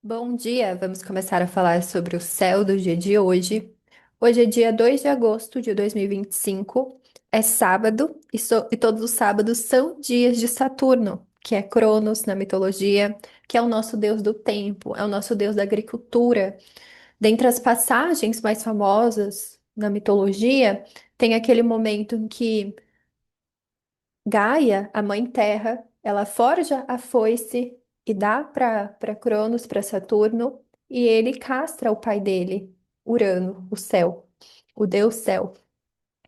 Bom dia, vamos começar a falar sobre o céu do dia de hoje. Hoje é dia 2 de agosto de 2025, é sábado e todos os sábados são dias de Saturno, que é Cronos na mitologia, que é o nosso deus do tempo, é o nosso deus da agricultura. Dentre as passagens mais famosas na mitologia, tem aquele momento em que Gaia, a mãe terra, ela forja a foice e dá para Cronos, para Saturno, e ele castra o pai dele, Urano, o céu, o deus céu.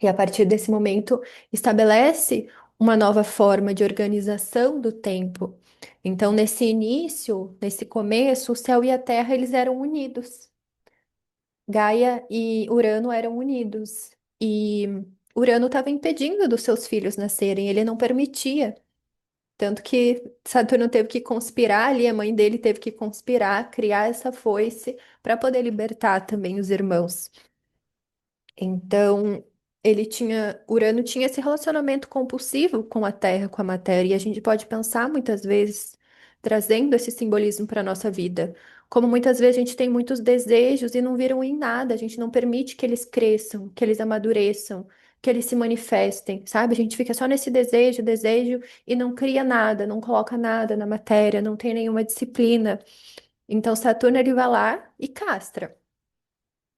E a partir desse momento estabelece uma nova forma de organização do tempo. Então, nesse início, nesse começo, o céu e a terra eles eram unidos. Gaia e Urano eram unidos. E Urano estava impedindo dos seus filhos nascerem, ele não permitia. Tanto que Saturno teve que conspirar ali, a mãe dele teve que conspirar, criar essa foice para poder libertar também os irmãos. Então, Urano tinha esse relacionamento compulsivo com a Terra, com a matéria, e a gente pode pensar muitas vezes, trazendo esse simbolismo para a nossa vida. Como muitas vezes a gente tem muitos desejos e não viram em nada, a gente não permite que eles cresçam, que eles amadureçam, que eles se manifestem, sabe? A gente fica só nesse desejo, desejo, e não cria nada, não coloca nada na matéria, não tem nenhuma disciplina. Então, Saturno ele vai lá e castra.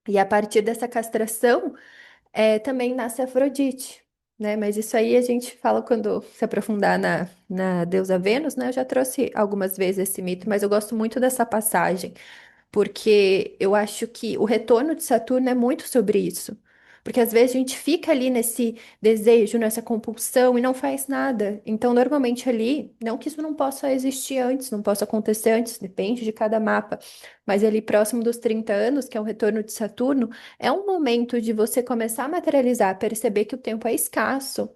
E a partir dessa castração, também nasce Afrodite, né? Mas isso aí a gente fala quando se aprofundar na deusa Vênus, né? Eu já trouxe algumas vezes esse mito, mas eu gosto muito dessa passagem porque eu acho que o retorno de Saturno é muito sobre isso. Porque às vezes a gente fica ali nesse desejo, nessa compulsão e não faz nada. Então, normalmente ali, não que isso não possa existir antes, não possa acontecer antes, depende de cada mapa, mas ali próximo dos 30 anos, que é o retorno de Saturno, é um momento de você começar a materializar, perceber que o tempo é escasso,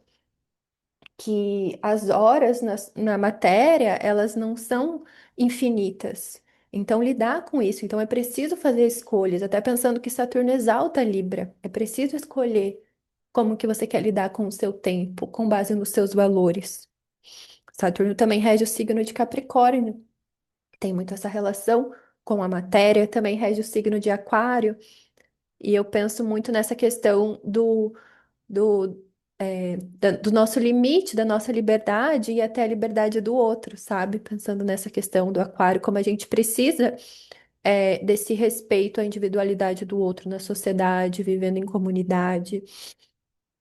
que as horas na matéria, elas não são infinitas. Então, lidar com isso. Então, é preciso fazer escolhas, até pensando que Saturno exalta a Libra. É preciso escolher como que você quer lidar com o seu tempo, com base nos seus valores. Saturno também rege o signo de Capricórnio. Tem muito essa relação com a matéria, também rege o signo de Aquário. E eu penso muito nessa questão do nosso limite, da nossa liberdade e até a liberdade do outro, sabe? Pensando nessa questão do aquário, como a gente precisa desse respeito à individualidade do outro na sociedade, vivendo em comunidade.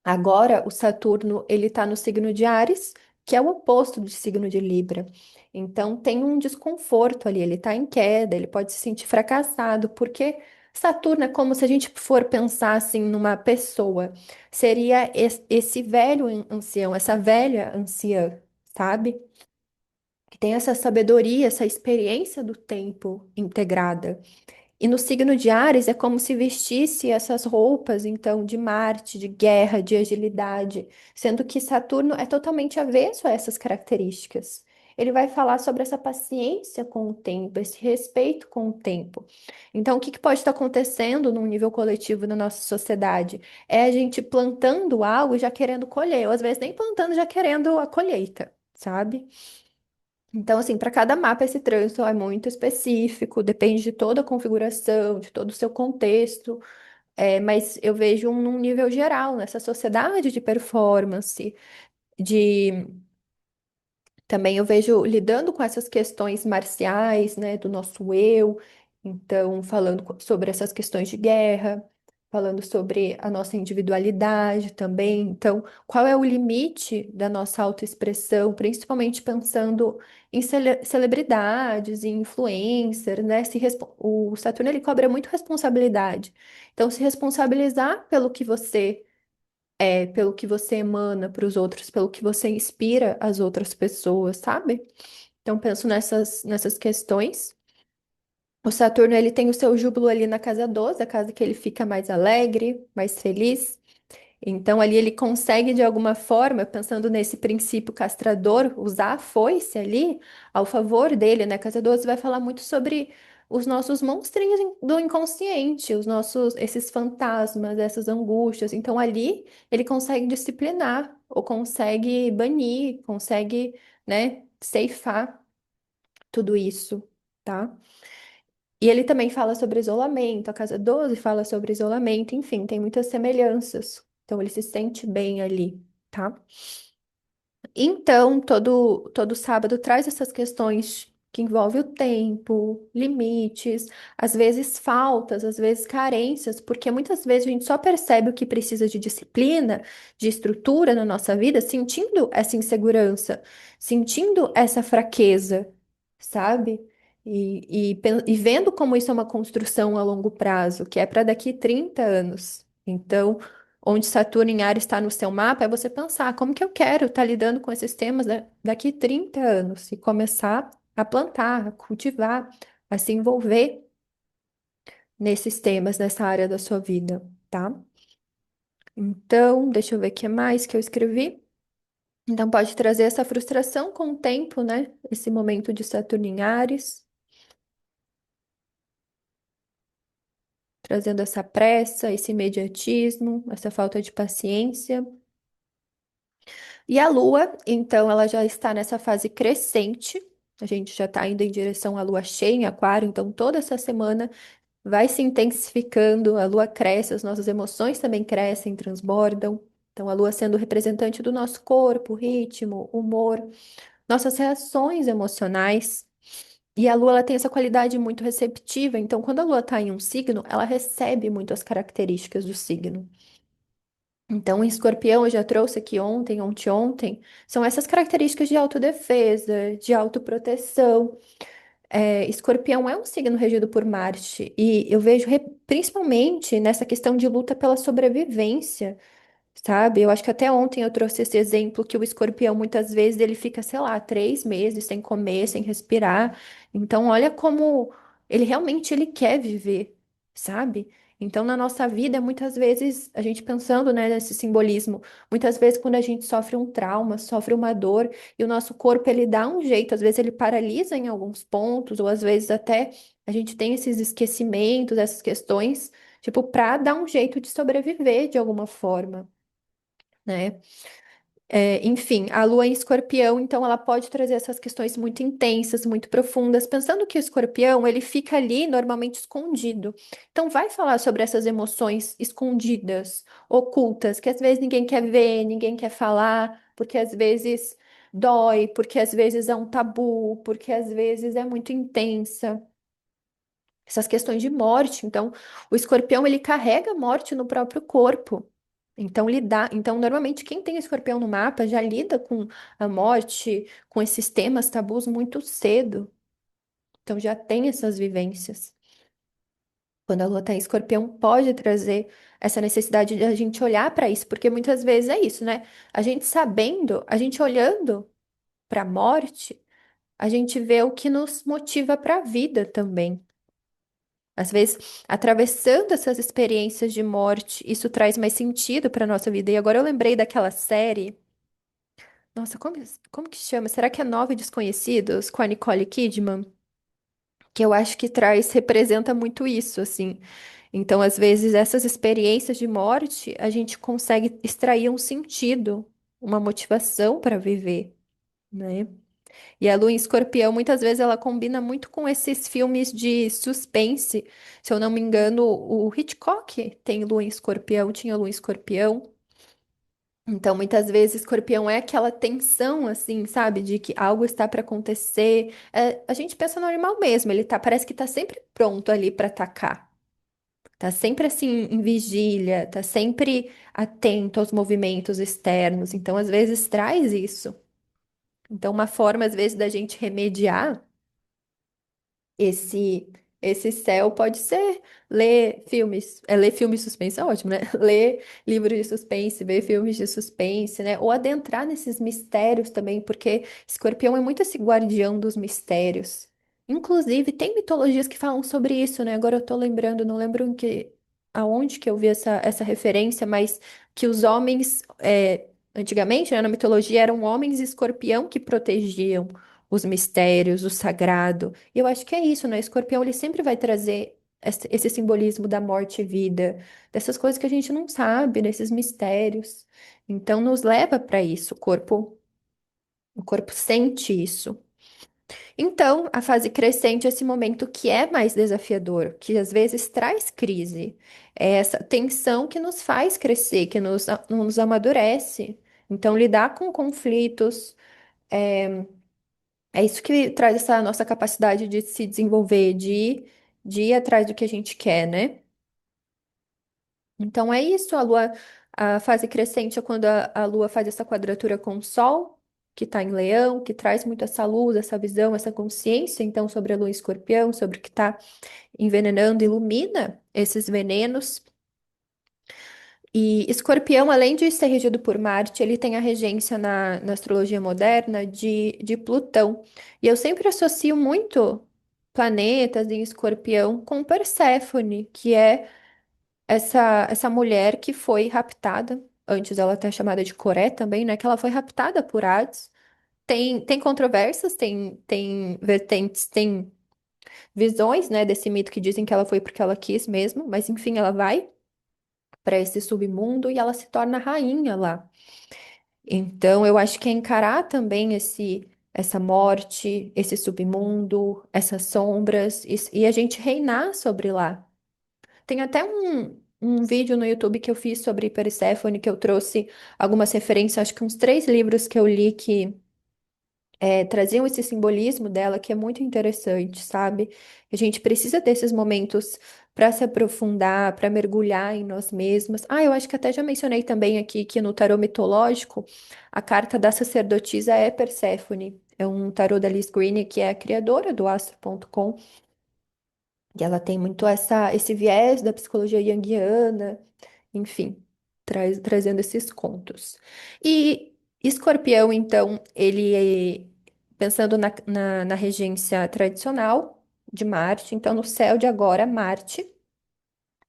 Agora, o Saturno, ele está no signo de Áries, que é o oposto do signo de Libra. Então, tem um desconforto ali, ele está em queda, ele pode se sentir fracassado, porque Saturno é como se a gente for pensar assim numa pessoa, seria esse velho ancião, essa velha anciã, sabe? Que tem essa sabedoria, essa experiência do tempo integrada. E no signo de Áries é como se vestisse essas roupas, então, de Marte, de guerra, de agilidade, sendo que Saturno é totalmente avesso a essas características. Ele vai falar sobre essa paciência com o tempo, esse respeito com o tempo. Então, o que que pode estar acontecendo num nível coletivo na nossa sociedade? É a gente plantando algo e já querendo colher, ou às vezes nem plantando, já querendo a colheita, sabe? Então, assim, para cada mapa esse trânsito é muito específico, depende de toda a configuração, de todo o seu contexto, mas eu vejo num nível geral, nessa sociedade de performance, de também eu vejo lidando com essas questões marciais, né, do nosso eu, então falando sobre essas questões de guerra, falando sobre a nossa individualidade também. Então, qual é o limite da nossa autoexpressão, principalmente pensando em celebridades e influencers, né? O Saturno ele cobra muito responsabilidade. Então, se responsabilizar pelo que você emana para os outros, pelo que você inspira as outras pessoas, sabe? Então penso nessas questões. O Saturno ele tem o seu júbilo ali na casa 12, a casa que ele fica mais alegre, mais feliz. Então, ali ele consegue, de alguma forma, pensando nesse princípio castrador, usar a foice ali ao favor dele, né? Casa 12 vai falar muito sobre os nossos monstrinhos do inconsciente, esses fantasmas, essas angústias. Então, ali ele consegue disciplinar, ou consegue banir, consegue, né, ceifar tudo isso, tá? E ele também fala sobre isolamento, a Casa 12 fala sobre isolamento, enfim, tem muitas semelhanças. Então ele se sente bem ali, tá? Então, todo sábado traz essas questões que envolvem o tempo, limites, às vezes faltas, às vezes carências, porque muitas vezes a gente só percebe o que precisa de disciplina, de estrutura na nossa vida, sentindo essa insegurança, sentindo essa fraqueza, sabe? E vendo como isso é uma construção a longo prazo, que é para daqui 30 anos. Então, onde Saturno em Áries está no seu mapa, é você pensar como que eu quero estar lidando com esses temas daqui 30 anos e começar a plantar, a cultivar, a se envolver nesses temas, nessa área da sua vida, tá? Então, deixa eu ver o que mais que eu escrevi. Então, pode trazer essa frustração com o tempo, né? Esse momento de Saturno em Áries, trazendo essa pressa, esse imediatismo, essa falta de paciência. E a Lua, então, ela já está nessa fase crescente. A gente já está indo em direção à Lua cheia em Aquário, então toda essa semana vai se intensificando, a Lua cresce, as nossas emoções também crescem, transbordam. Então, a Lua sendo representante do nosso corpo, ritmo, humor, nossas reações emocionais. E a Lua, ela tem essa qualidade muito receptiva, então, quando a Lua está em um signo, ela recebe muito as características do signo. Então, o escorpião, eu já trouxe aqui ontem, ontem, são essas características de autodefesa, de autoproteção. Escorpião é um signo regido por Marte, e eu vejo principalmente nessa questão de luta pela sobrevivência. Sabe? Eu acho que até ontem eu trouxe esse exemplo que o escorpião muitas vezes ele fica, sei lá, 3 meses sem comer, sem respirar. Então, olha como ele realmente ele quer viver, sabe? Então, na nossa vida, muitas vezes, a gente pensando, né, nesse simbolismo, muitas vezes quando a gente sofre um trauma, sofre uma dor, e o nosso corpo ele dá um jeito, às vezes ele paralisa em alguns pontos, ou às vezes até a gente tem esses esquecimentos, essas questões, tipo, para dar um jeito de sobreviver de alguma forma, né? Enfim, a lua em escorpião, então ela pode trazer essas questões muito intensas, muito profundas, pensando que o escorpião, ele fica ali normalmente escondido. Então vai falar sobre essas emoções escondidas, ocultas, que às vezes ninguém quer ver, ninguém quer falar, porque às vezes dói, porque às vezes é um tabu, porque às vezes é muito intensa essas questões de morte. Então, o escorpião ele carrega a morte no próprio corpo. Então normalmente quem tem escorpião no mapa já lida com a morte, com esses temas tabus muito cedo. Então já tem essas vivências. Quando a lua tá em escorpião, pode trazer essa necessidade de a gente olhar para isso, porque muitas vezes é isso, né? A gente sabendo, a gente olhando para a morte, a gente vê o que nos motiva para a vida também. Às vezes, atravessando essas experiências de morte, isso traz mais sentido para nossa vida. E agora eu lembrei daquela série. Nossa, como que chama? Será que é Nove Desconhecidos com a Nicole Kidman? Que eu acho que representa muito isso, assim. Então, às vezes, essas experiências de morte, a gente consegue extrair um sentido, uma motivação para viver, né? E a Lua em Escorpião, muitas vezes, ela combina muito com esses filmes de suspense. Se eu não me engano, o Hitchcock tem Lua em Escorpião, tinha Lua em Escorpião. Então, muitas vezes, Escorpião é aquela tensão, assim, sabe? De que algo está para acontecer. A gente pensa no animal mesmo, ele tá, parece que tá sempre pronto ali para atacar. Tá sempre, assim, em vigília, tá sempre atento aos movimentos externos. Então, às vezes, traz isso. Então, uma forma, às vezes, da gente remediar esse esse céu pode ser ler filmes de suspense é ótimo, né? Ler livros de suspense, ver filmes de suspense, né? Ou adentrar nesses mistérios também, porque Escorpião é muito esse guardião dos mistérios. Inclusive, tem mitologias que falam sobre isso, né? Agora eu tô lembrando, não lembro aonde que eu vi essa referência, mas que os homens, antigamente, né, na mitologia, eram homens escorpião que protegiam os mistérios, o sagrado. E eu acho que é isso, né? Escorpião, ele sempre vai trazer esse simbolismo da morte e vida, dessas coisas que a gente não sabe, desses mistérios. Então, nos leva para isso. O corpo sente isso. Então, a fase crescente é esse momento que é mais desafiador, que às vezes traz crise. É essa tensão que nos faz crescer, que nos amadurece. Então, lidar com conflitos é isso que traz essa nossa capacidade de se desenvolver, de ir atrás do que a gente quer, né? Então, é isso. A fase crescente é quando a Lua faz essa quadratura com o Sol, que está em Leão, que traz muito essa luz, essa visão, essa consciência, então, sobre a Lua em Escorpião, sobre o que está envenenando, ilumina esses venenos. E Escorpião, além de ser regido por Marte, ele tem a regência na astrologia moderna de Plutão. E eu sempre associo muito planetas em Escorpião com Perséfone, que é essa mulher que foi raptada. Antes ela até é chamada de Coré também, né? Que ela foi raptada por Hades. Tem controvérsias, tem vertentes, tem visões, né, desse mito que dizem que ela foi porque ela quis mesmo, mas enfim, ela vai para esse submundo e ela se torna rainha lá. Então, eu acho que é encarar também essa morte, esse submundo, essas sombras e a gente reinar sobre lá. Tem até um vídeo no YouTube que eu fiz sobre Perséfone, que eu trouxe algumas referências, acho que uns 3 livros que eu li que traziam esse simbolismo dela que é muito interessante, sabe? A gente precisa desses momentos para se aprofundar, para mergulhar em nós mesmas. Ah, eu acho que até já mencionei também aqui que no tarô mitológico, a carta da sacerdotisa é Perséfone. É um tarô da Liz Greene, que é a criadora do Astro.com, e ela tem muito esse viés da psicologia junguiana, enfim, trazendo esses contos. E Escorpião, então, pensando na regência tradicional de Marte, então no céu de agora, Marte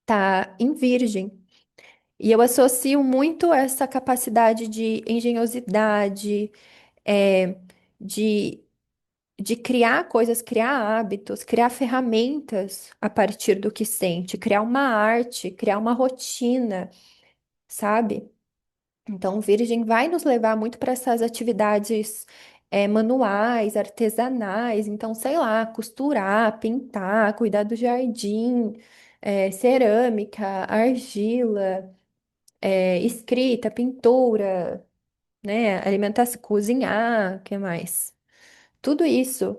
está em Virgem. E eu associo muito essa capacidade de engenhosidade, é, de, de criar coisas, criar hábitos, criar ferramentas a partir do que sente, criar uma arte, criar uma rotina, sabe? Então, Virgem vai nos levar muito para essas atividades manuais, artesanais. Então, sei lá, costurar, pintar, cuidar do jardim, cerâmica, argila, escrita, pintura, né? Alimentação, cozinhar, o que mais? Tudo isso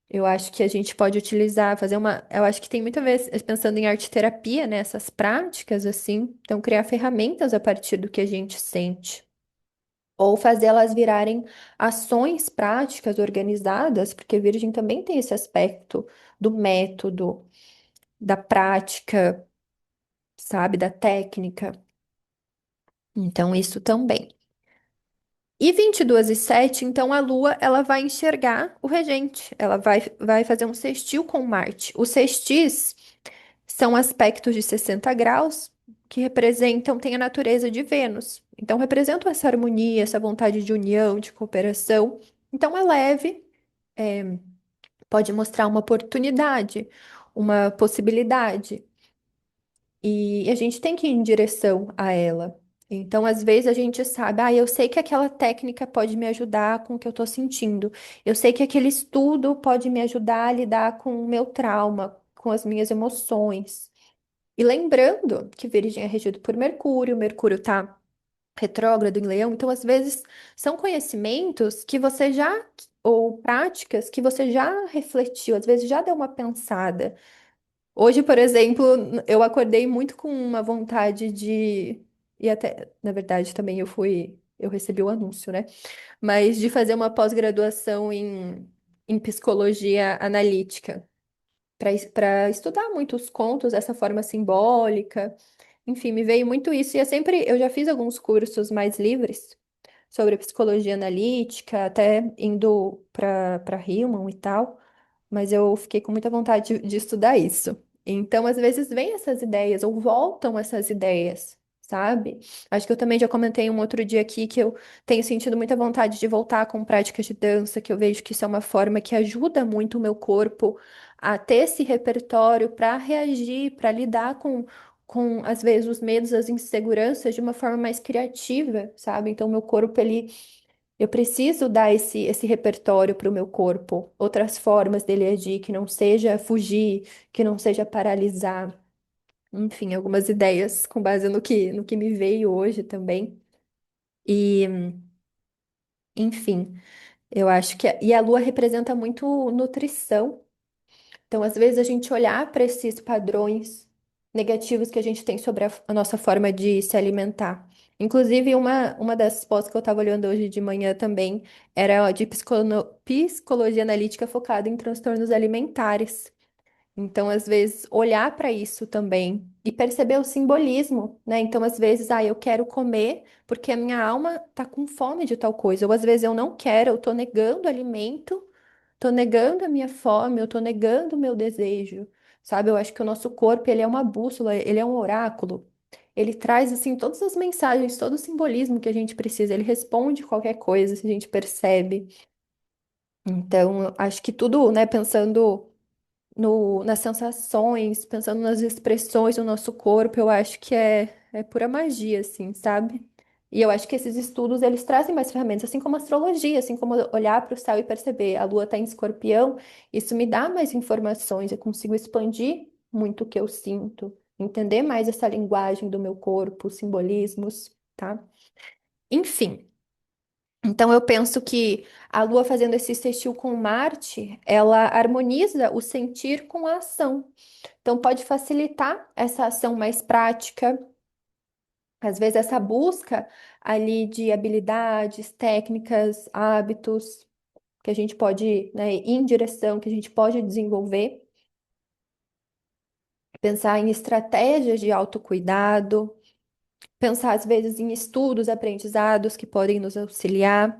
eu acho que a gente pode utilizar, fazer uma. Eu acho que tem muita vez, pensando em arte terapia, né? Essas práticas, assim. Então, criar ferramentas a partir do que a gente sente. Ou fazê-las virarem ações práticas organizadas, porque Virgem também tem esse aspecto do método, da prática, sabe, da técnica. Então, isso também. E 22/7, então a Lua ela vai enxergar o regente, ela vai fazer um sextil com Marte. Os sextis são aspectos de 60 graus que representam, tem a natureza de Vênus. Então, representam essa harmonia, essa vontade de união, de cooperação. Então, é leve, pode mostrar uma oportunidade, uma possibilidade. E a gente tem que ir em direção a ela. Então, às vezes, a gente sabe, eu sei que aquela técnica pode me ajudar com o que eu estou sentindo. Eu sei que aquele estudo pode me ajudar a lidar com o meu trauma, com as minhas emoções. E lembrando que Virgem é regido por Mercúrio, Mercúrio está retrógrado em Leão, então às vezes são conhecimentos que você já, ou práticas que você já refletiu, às vezes já deu uma pensada. Hoje, por exemplo, eu acordei muito com uma vontade e até, na verdade, também eu recebi o anúncio, né? Mas de fazer uma pós-graduação em psicologia analítica, para estudar muitos contos dessa forma simbólica. Enfim, me veio muito isso. Eu já fiz alguns cursos mais livres sobre psicologia analítica, até indo para Hillman e tal, mas eu fiquei com muita vontade de estudar isso. Então, às vezes, vem essas ideias, ou voltam essas ideias, sabe? Acho que eu também já comentei um outro dia aqui que eu tenho sentido muita vontade de voltar com práticas de dança, que eu vejo que isso é uma forma que ajuda muito o meu corpo a ter esse repertório para reagir, para lidar com, às vezes, os medos, as inseguranças de uma forma mais criativa, sabe? Então, meu corpo, Eu preciso dar esse repertório para o meu corpo, outras formas dele agir, que não seja fugir, que não seja paralisar. Enfim, algumas ideias com base no que me veio hoje também. E, enfim, eu acho que. E a lua representa muito nutrição. Então, às vezes, a gente olhar para esses padrões negativos que a gente tem sobre a nossa forma de se alimentar. Inclusive, uma das pós que eu estava olhando hoje de manhã também era de psicologia analítica focada em transtornos alimentares. Então, às vezes, olhar para isso também e perceber o simbolismo, né? Então, às vezes, eu quero comer porque a minha alma tá com fome de tal coisa. Ou às vezes eu não quero, eu tô negando alimento, tô negando a minha fome, eu tô negando o meu desejo, sabe? Eu acho que o nosso corpo, ele é uma bússola, ele é um oráculo. Ele traz, assim, todas as mensagens, todo o simbolismo que a gente precisa. Ele responde qualquer coisa, se a gente percebe. Então, eu acho que tudo, né, pensando nas sensações, pensando nas expressões do nosso corpo, eu acho que é pura magia, assim, sabe? E eu acho que esses estudos, eles trazem mais ferramentas, assim como a astrologia, assim como olhar para o céu e perceber a lua está em escorpião, isso me dá mais informações, eu consigo expandir muito o que eu sinto, entender mais essa linguagem do meu corpo, os simbolismos, tá? Enfim. Então, eu penso que a Lua fazendo esse sextil com Marte, ela harmoniza o sentir com a ação. Então, pode facilitar essa ação mais prática, às vezes, essa busca ali de habilidades, técnicas, hábitos que a gente pode, né, ir em direção, que a gente pode desenvolver, pensar em estratégias de autocuidado, pensar, às vezes, em estudos, aprendizados que podem nos auxiliar.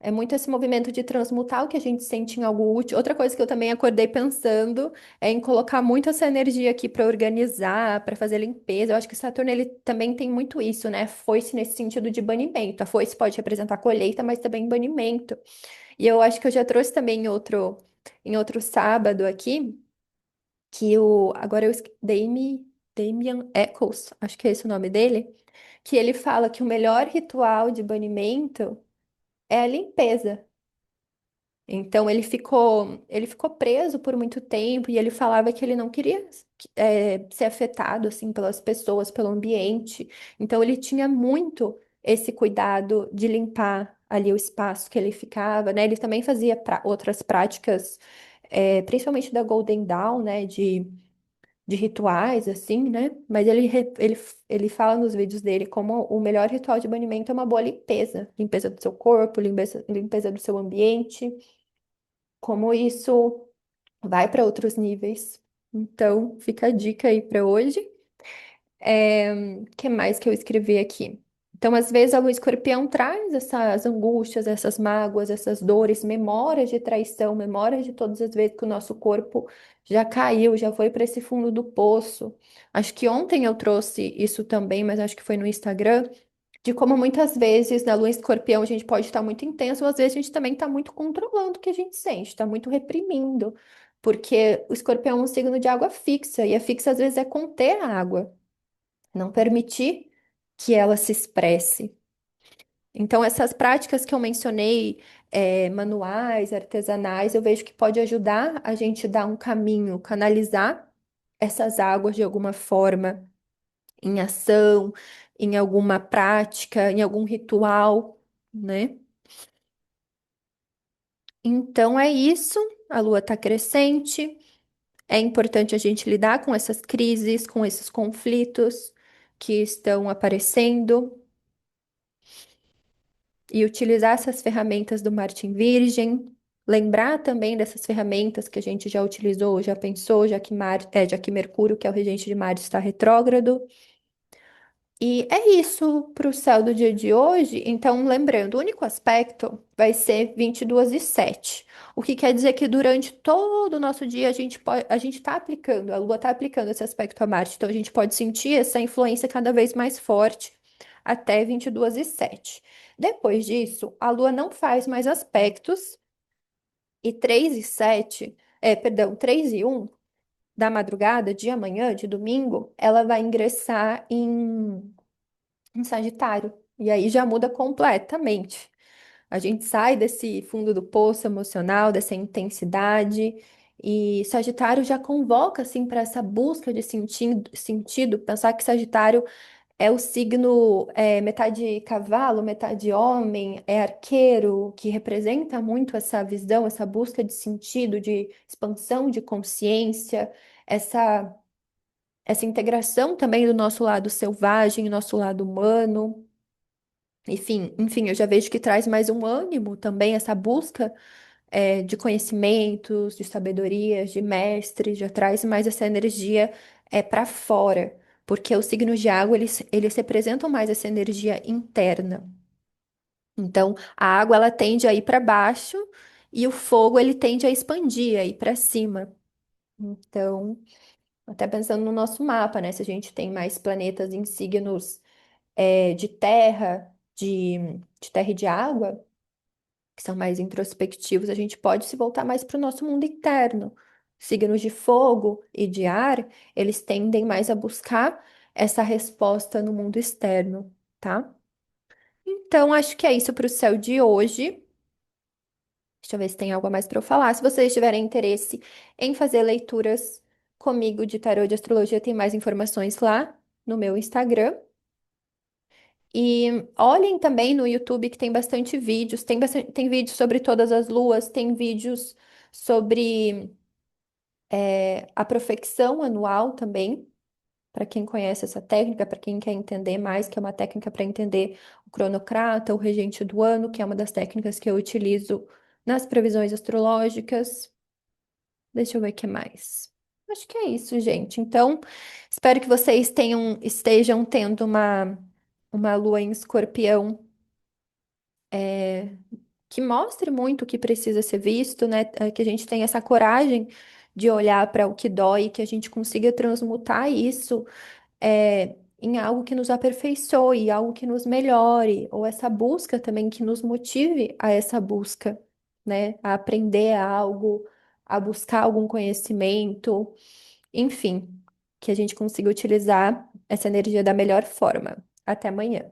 É muito esse movimento de transmutar o que a gente sente em algo útil. Outra coisa que eu também acordei pensando é em colocar muito essa energia aqui para organizar, para fazer limpeza. Eu acho que Saturno ele também tem muito isso, né? Foice nesse sentido de banimento. A foice pode representar colheita, mas também banimento. E eu acho que eu já trouxe também em outro sábado aqui, que agora Damian Eccles, acho que é esse o nome dele, que ele fala que o melhor ritual de banimento é a limpeza. Então ele ficou preso por muito tempo e ele falava que ele não queria ser afetado assim pelas pessoas, pelo ambiente. Então ele tinha muito esse cuidado de limpar ali o espaço que ele ficava, né? Ele também fazia outras práticas, principalmente da Golden Dawn, né? De rituais assim, né? Mas ele fala nos vídeos dele como o melhor ritual de banimento é uma boa limpeza, limpeza do seu corpo, limpeza do seu ambiente como isso vai para outros níveis. Então, fica a dica aí para hoje. Que mais que eu escrevi aqui? Então, às vezes, o escorpião traz essas angústias, essas mágoas, essas dores, memórias de traição, memórias de todas as vezes que o nosso corpo já caiu, já foi para esse fundo do poço. Acho que ontem eu trouxe isso também, mas acho que foi no Instagram de como muitas vezes na lua em escorpião a gente pode estar muito intenso, ou às vezes a gente também está muito controlando o que a gente sente, está muito reprimindo, porque o escorpião é um signo de água fixa, e a fixa às vezes é conter a água, não permitir que ela se expresse. Então, essas práticas que eu mencionei, manuais, artesanais, eu vejo que pode ajudar a gente a dar um caminho, canalizar essas águas de alguma forma em ação, em alguma prática, em algum ritual, né? Então é isso. A lua está crescente. É importante a gente lidar com essas crises, com esses conflitos que estão aparecendo e utilizar essas ferramentas do Martin Virgem. Lembrar também dessas ferramentas que a gente já utilizou, já pensou, já que Mercúrio, que é o regente de Marte, está retrógrado. E é isso para o céu do dia de hoje. Então, lembrando, o único aspecto vai ser 22 e 7. O que quer dizer que durante todo o nosso dia a gente está aplicando, a Lua está aplicando esse aspecto a Marte. Então, a gente pode sentir essa influência cada vez mais forte até 22 e 7. Depois disso, a Lua não faz mais aspectos e 3 e 7, perdão, 3 e 1 da madrugada, de amanhã, de domingo, ela vai ingressar em Sagitário. E aí já muda completamente. A gente sai desse fundo do poço emocional, dessa intensidade, e Sagitário já convoca assim para essa busca de sentido, pensar que Sagitário é o signo metade cavalo, metade homem, é arqueiro, que representa muito essa visão, essa busca de sentido, de expansão de consciência, essa essa integração também do nosso lado selvagem, nosso lado humano. Enfim, eu já vejo que traz mais um ânimo também, essa busca de conhecimentos, de sabedorias, de mestres, já traz mais essa energia para fora, porque os signos de água, eles representam mais essa energia interna. Então, a água, ela tende a ir para baixo e o fogo, ele tende a expandir, a ir para cima. Então, até pensando no nosso mapa, né? Se a gente tem mais planetas em signos de terra, de terra e de água, que são mais introspectivos, a gente pode se voltar mais para o nosso mundo interno. Signos de fogo e de ar, eles tendem mais a buscar essa resposta no mundo externo, tá? Então, acho que é isso para o céu de hoje. Deixa eu ver se tem algo a mais para eu falar. Se vocês tiverem interesse em fazer leituras comigo de tarô de astrologia, tem mais informações lá no meu Instagram. E olhem também no YouTube que tem bastante vídeos, tem vídeos sobre todas as luas, tem vídeos sobre a profecção anual também, para quem conhece essa técnica, para quem quer entender mais, que é uma técnica para entender o cronocrata, o regente do ano, que é uma das técnicas que eu utilizo nas previsões astrológicas. Deixa eu ver o que mais. Acho que é isso, gente. Então, espero que vocês estejam tendo uma lua em escorpião que mostre muito o que precisa ser visto, né? Que a gente tenha essa coragem de olhar para o que dói, que a gente consiga transmutar isso em algo que nos aperfeiçoe, algo que nos melhore, ou essa busca também que nos motive a essa busca, né? A aprender algo, a buscar algum conhecimento, enfim, que a gente consiga utilizar essa energia da melhor forma. Até amanhã.